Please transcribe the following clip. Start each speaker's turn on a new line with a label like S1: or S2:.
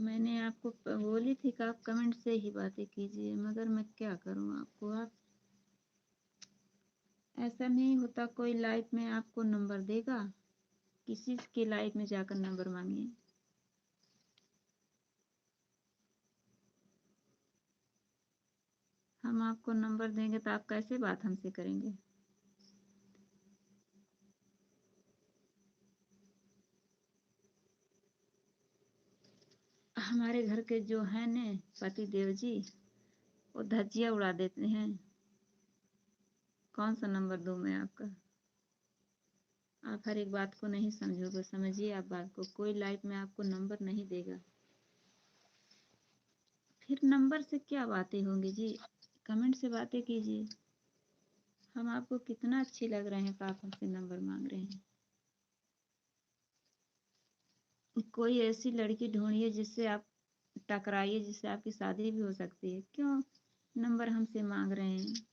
S1: मैंने आपको बोली थी कि आप कमेंट से ही बातें कीजिए, मगर मैं क्या करूं आपको। आप ऐसा नहीं होता, कोई लाइव में आपको नंबर देगा, किसी के लाइव में जाकर नंबर मांगिए। हम आपको नंबर देंगे तो आप कैसे बात हमसे करेंगे। हमारे घर के जो हैं ने पति देव जी, वो धज्जियां उड़ा देते हैं। कौन सा नंबर दूं मैं आपका। आप हर एक बात को नहीं समझोगे, समझिए आप बात को। कोई लाइफ में आपको नंबर नहीं देगा। फिर नंबर से क्या बातें होंगी जी, कमेंट से बातें कीजिए। हम आपको कितना अच्छी लग रहे हैं कि आप हमसे नंबर मांग रहे हैं। कोई ऐसी लड़की ढूंढिए जिससे आप टकराइए, जिससे आपकी शादी भी हो सकती है। क्यों नंबर हमसे मांग रहे हैं।